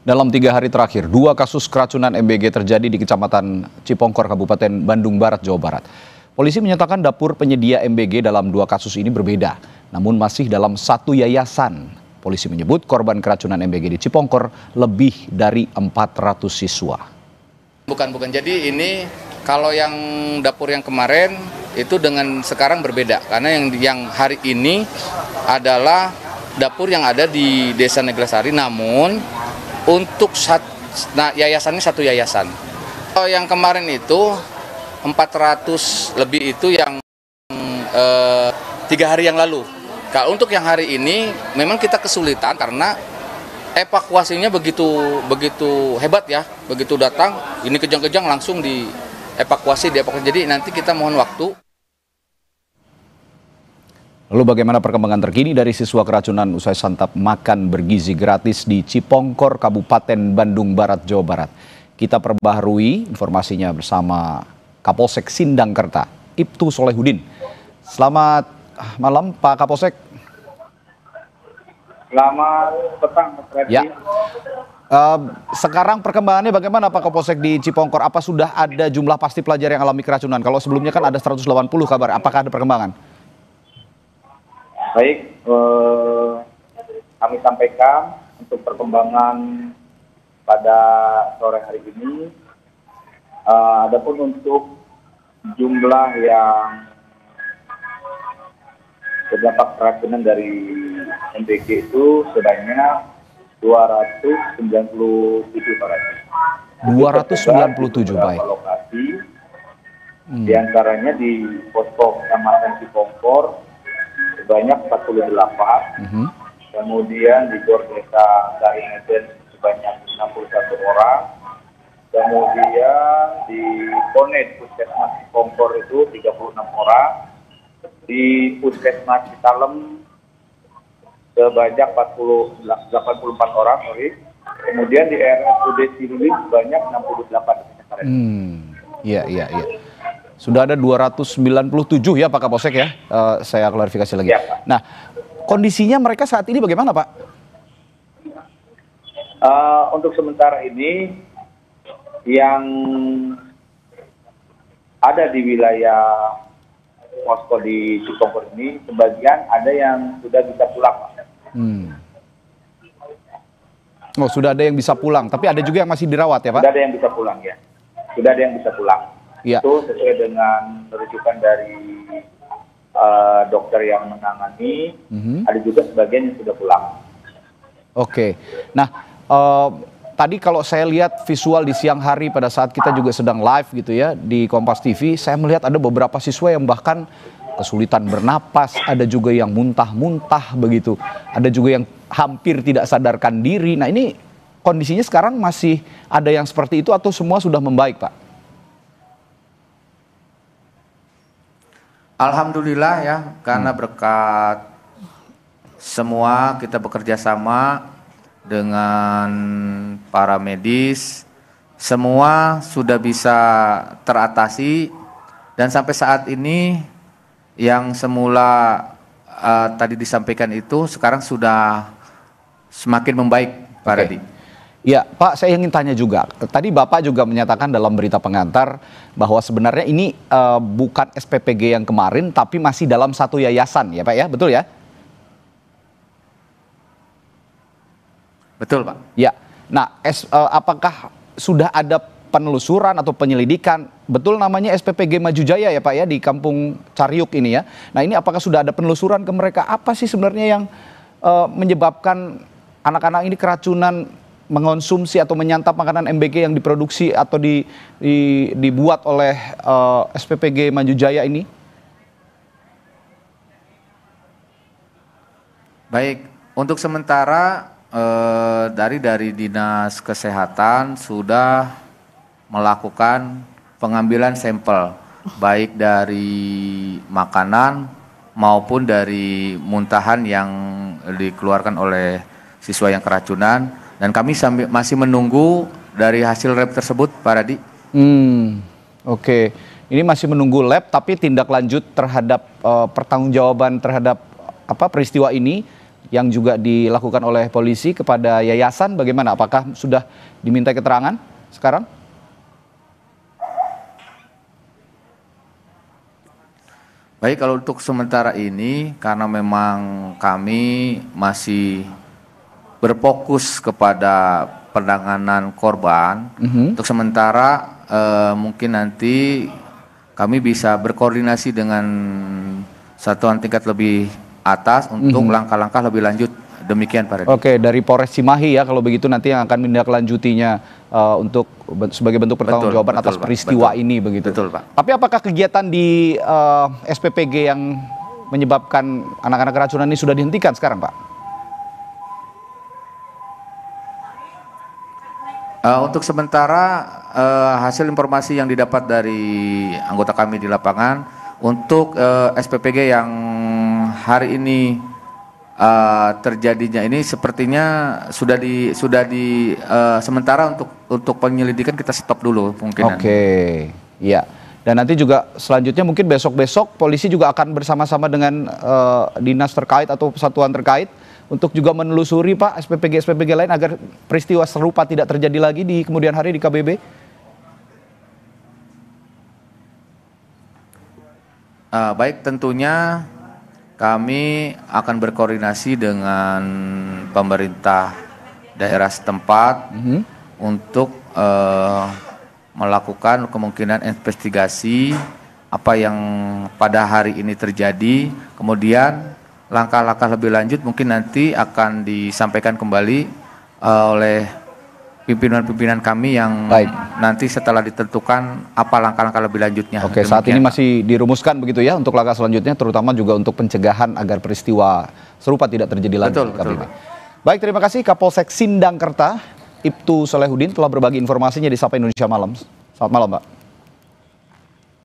Dalam 3 hari terakhir, 2 kasus keracunan MBG terjadi di Kecamatan Cipongkor, Kabupaten Bandung Barat, Jawa Barat. Polisi menyatakan dapur penyedia MBG dalam 2 kasus ini berbeda, namun masih dalam satu yayasan. Polisi menyebut korban keracunan MBG di Cipongkor lebih dari 400 siswa. Bukan. Jadi ini kalau yang dapur yang kemarin itu dengan sekarang berbeda. Karena yang hari ini adalah dapur yang ada di Desa Neglasari, namun untuk yayasannya satu yayasan. Kalau yang kemarin itu 400 lebih itu yang 3 hari yang lalu. Kalau untuk yang hari ini memang kita kesulitan karena evakuasinya begitu hebat ya. Begitu datang, ini kejang-kejang langsung dievakuasi. Jadi nanti kita mohon waktu. Lalu bagaimana perkembangan terkini dari siswa keracunan usai santap makan bergizi gratis di Cipongkor, Kabupaten Bandung Barat, Jawa Barat? Kita perbaharui informasinya bersama Kapolsek Sindangkerta, Ibtu Solehudin. Selamat malam Pak Kapolsek. Selamat petang, Mas Reddy. Ya. Sekarang perkembangannya bagaimana Pak Kapolsek di Cipongkor? Apa sudah ada jumlah pasti pelajar yang alami keracunan? Kalau sebelumnya kan ada 180 kabar, apakah ada perkembangan? Baik, kami sampaikan untuk perkembangan pada sore hari ini. Adapun untuk jumlah yang terdapat keracunan dari MBG itu sebanyak 297 orang. 297, baik. Lokasi, diantaranya di posko Kecamatan Cipongkor sebanyak 48, kemudian di Gor Desa Daringeten sebanyak 61 orang, kemudian di Ponet Puskesmas Cipongkor itu 36 orang, di Puskesmas Citalem sebanyak 84 orang, kemudian di RSUD Cilulik sebanyak 68. Iya. Sudah ada 297 ya Pak Kapolsek ya, saya klarifikasi lagi. Ya, nah, kondisinya mereka saat ini bagaimana Pak? Untuk sementara ini yang ada di wilayah posko di Cipongkor ini, sebagian ada yang sudah bisa pulang Pak. Oh, sudah ada yang bisa pulang, tapi ada juga yang masih dirawat ya Pak? Sudah ada yang bisa pulang ya, sudah ada yang bisa pulang. Ya. Itu sesuai dengan rujukan dari dokter yang menangani, ada juga sebagian yang sudah pulang. Oke, nah tadi kalau saya lihat visual di siang hari pada saat kita juga sedang live gitu ya di Kompas TV, saya melihat ada beberapa siswa yang bahkan kesulitan bernapas, ada juga yang muntah-muntah begitu, ada juga yang hampir tidak sadarkan diri. Nah ini kondisinya sekarang masih ada yang seperti itu atau semua sudah membaik Pak? Alhamdulillah ya, karena berkat semua kita bekerja sama dengan para medis, semua sudah bisa teratasi dan sampai saat ini yang semula tadi disampaikan itu sekarang sudah semakin membaik Pak Radi. Ya Pak, saya ingin tanya juga, tadi Bapak juga menyatakan dalam berita pengantar bahwa sebenarnya ini bukan SPPG yang kemarin tapi masih dalam satu yayasan ya Pak ya, betul ya? Betul Pak. Ya, nah apakah sudah ada penelusuran atau penyelidikan, betul namanya SPPG Maju Jaya ya Pak ya di Kampung Cariuk ini ya. Nah ini apakah sudah ada penelusuran ke mereka, apa sih sebenarnya yang menyebabkan anak-anak ini keracunan mengonsumsi atau menyantap makanan MBG yang diproduksi atau dibuat oleh SPPG Maju Jaya ini? Baik, untuk sementara dari Dinas Kesehatan sudah melakukan pengambilan sampel baik dari makanan maupun dari muntahan yang dikeluarkan oleh siswa yang keracunan. Dan kami masih menunggu dari hasil lab tersebut, Pak Radi. Oke. Ini masih menunggu lab, tapi tindak lanjut terhadap pertanggungjawaban terhadap peristiwa ini yang juga dilakukan oleh polisi kepada yayasan, bagaimana? Apakah sudah diminta keterangan sekarang? Baik, kalau untuk sementara ini karena memang kami masih berfokus kepada penanganan korban, untuk sementara mungkin nanti kami bisa berkoordinasi dengan satuan tingkat lebih atas untuk langkah-langkah lebih lanjut. Demikian Pak Redi. Oke, dari Polres Cimahi ya, kalau begitu nanti yang akan menindaklanjutinya untuk sebagai bentuk pertanggungjawaban atas peristiwa ini begitu. Betul Pak. Tapi apakah kegiatan di SPPG yang menyebabkan anak-anak keracunan ini sudah dihentikan sekarang Pak? Untuk sementara hasil informasi yang didapat dari anggota kami di lapangan, untuk SPPG yang hari ini terjadinya ini sepertinya sudah di sementara untuk penyelidikan kita stop dulu mungkin. Oke, iya. Dan nanti juga selanjutnya mungkin besok-besok polisi juga akan bersama-sama dengan dinas terkait atau satuan terkait untuk juga menelusuri Pak SPPG lain agar peristiwa serupa tidak terjadi lagi di kemudian hari di KBB. Baik, tentunya kami akan berkoordinasi dengan pemerintah daerah setempat untuk melakukan kemungkinan investigasi apa yang pada hari ini terjadi. Kemudian langkah-langkah lebih lanjut mungkin nanti akan disampaikan kembali oleh pimpinan-pimpinan kami yang nanti setelah ditentukan apa langkah-langkah lebih lanjutnya. Oke, saat ini masih dirumuskan begitu ya untuk langkah selanjutnya, terutama juga untuk pencegahan agar peristiwa serupa tidak terjadi lagi. Betul. Baik, terima kasih Kapolsek Sindangkerta, Ibtu Solehudin telah berbagi informasinya di Sapa Indonesia Malam. Selamat malam, Pak.